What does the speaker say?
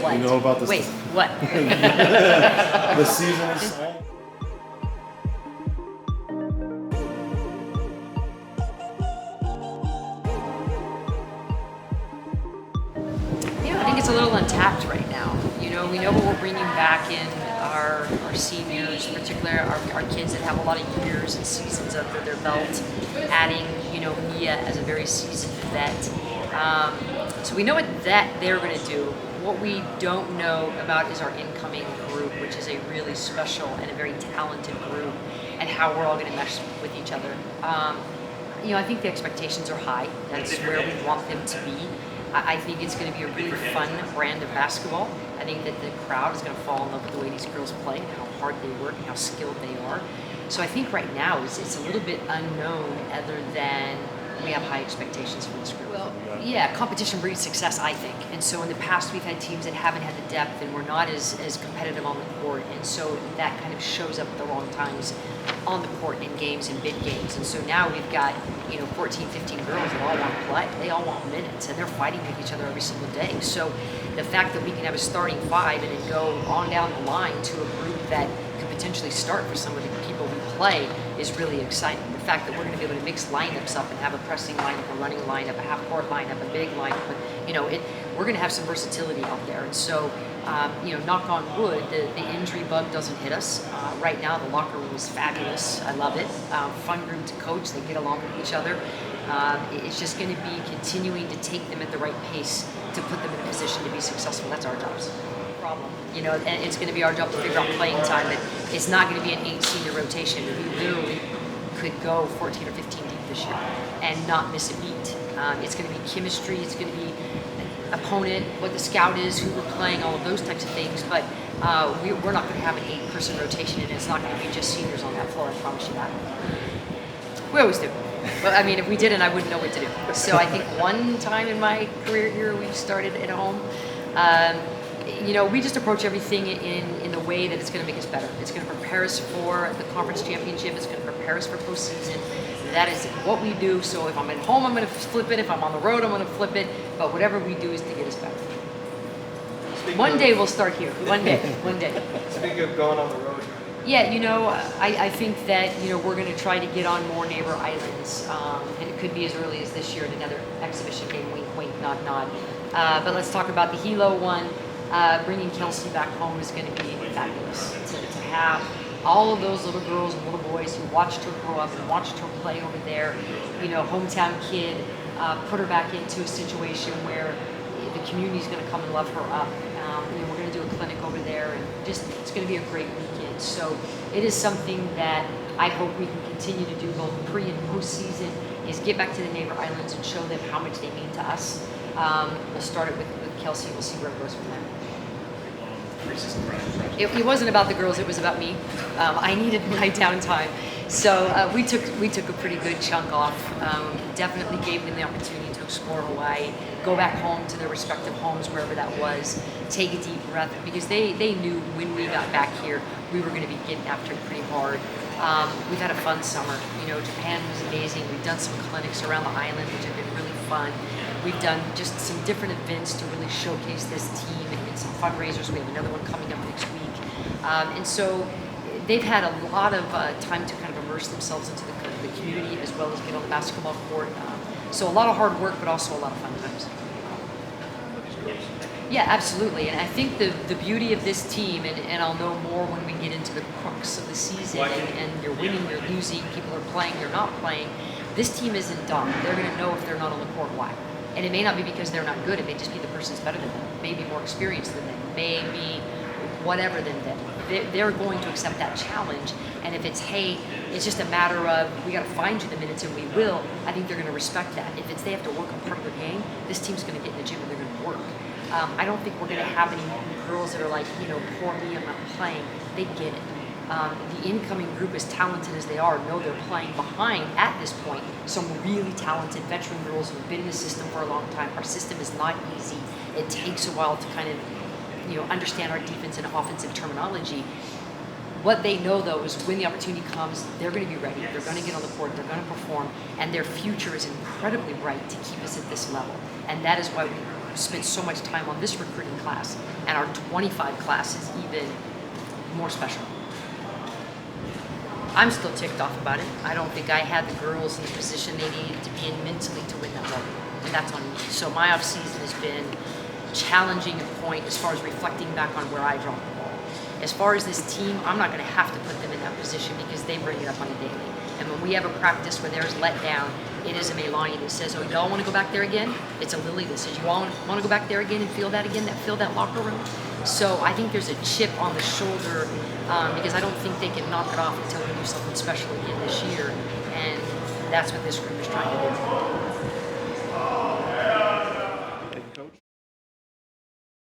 What? You know about this? Wait, what? The season is almost. I think it's a little untapped right now. We know what we're bringing back in our seniors, particularly our kids that have a lot of years and seasons under their belt, adding, Mia as a very seasoned vet. So we know what that they're going to do. What we don't know about is our incoming group, which is a really special and a very talented group, and how we're all going to mesh with each other. I think the expectations are high. That's where we want them to be. I think it's going to be a really fun brand of basketball. I think that the crowd is going to fall in love with the way these girls play and how hard they work and how skilled they are. So I think right now it's a little bit unknown, other than we have high expectations for this group. Well, yeah, competition breeds success, I think. And so in the past, we've had teams that haven't had the depth, and we're not as competitive on the court. And so that kind of shows up at the wrong times on the court in games and big games. And so now we've got 14, 15 girls that all want to play. They all want minutes, and they're fighting with each other every single day. So the fact that we can have a starting five and then go on down the line to a group that could potentially start for some of the people we play is really exciting. The fact that we're going to be able to mix lineups up and have a pressing lineup, a running lineup, a half-court lineup, a big lineup, we're going to have some versatility out there. And so, knock on wood, the injury bug doesn't hit us. Right now, the locker room is fabulous. I love it. Fun group to coach. They get along with each other. It's just going to be continuing to take them at the right pace to put them in a position to be successful. That's our jobs. Problem. And it's going to be our job to figure out playing time. But it's not going to be an 8 senior rotation. We literally could go 14 or 15 deep this year and not miss a beat. It's going to be chemistry. It's going to be opponent, what the scout is, who we're playing, all of those types of things. But we're not going to have an 8-person rotation, and it's not going to be just seniors on that floor. I promise you that. We always do. But if we didn't, I wouldn't know what to do. So I think one time in my career here, we started at home. We just approach everything in the way that it's going to make us better. It's going to prepare us for the conference championship. It's going to prepare us for postseason. That is what we do. So if I'm at home, I'm going to flip it. If I'm on the road, I'm going to flip it. But whatever we do is to get us better. One day we'll start here. One day. Speaking of going on the road. Yeah, I think that, we're going to try to get on more neighbor islands. And it could be as early as this year in another exhibition game, wink, wink, nod, nod. But let's talk about the Hilo one. Bringing Kelsey back home is going to be fabulous. To have all of those little girls and little boys who watched her grow up and watched her play over there, hometown kid, put her back into a situation where the community is going to come and love her up. We're going to do a clinic over there, and it's going to be a great weekend. So it is something that I hope we can continue to do both pre and postseason, is get back to the neighbor islands and show them how much they mean to us. We'll start it with Kelsey. We'll see where it goes from there. It wasn't about the girls, it was about me. I needed my downtime. So we took a pretty good chunk off. Definitely gave them the opportunity to explore Hawaii, go back home to their respective homes, wherever that was, take a deep breath, because they knew when we got back here, we were going to be getting after it pretty hard. We've had a fun summer. Japan was amazing. We've done some clinics around the island, which have been really fun. We've done just some different events to really showcase this team and some fundraisers. We have another one coming up next week. And so they've had a lot of time to kind of immerse themselves into the community, as well as get on the basketball court. So a lot of hard work, but also a lot of fun times. Yeah, absolutely. And I think the beauty of this team, and I'll know more when we get into the crux of the season, and you're winning, you're losing, people are playing, you're not playing, this team isn't dumb. They're going to know if they're not on the court why. And it may not be because they're not good. It may just be the person's better than them, maybe more experienced than them, maybe whatever than them. They're going to accept that challenge. And if it's, hey, it's just a matter of, we got to find you the minutes, and we will, I think they're going to respect that. If it's they have to work on part of their game, this team's going to get in the gym and they're going to work. I don't think we're going to have any girls that are like, poor me, I'm not playing. They get it. The incoming group, as talented as they are, know they're playing behind, at this point, some really talented veteran girls who've been in the system for a long time. Our system is not easy. It takes a while to kind of, understand our defense and offensive terminology. What they know, though, is when the opportunity comes, they're going to be ready. They're going to get on the court. They're going to perform. And their future is incredibly bright to keep us at this level. And that is why we spent so much time on this recruiting class, and our 25 class is even more special. I'm still ticked off about it. I don't think I had the girls in the position they needed to be in mentally to win that level, and that's on me. So my off season has been challenging a point as far as reflecting back on where I dropped the ball. As far as this team, I'm not going to have to put them in that position because they bring it up on a daily. And when we have a practice where there's let down, it is a Meilani that says, oh, y'all want to go back there again? It's a Lily that says, you all want to go back there again and feel that again, feel that locker room? So I think there's a chip on the shoulder because I don't think they can knock it off until we do something special again this year. And that's what this group is trying to do.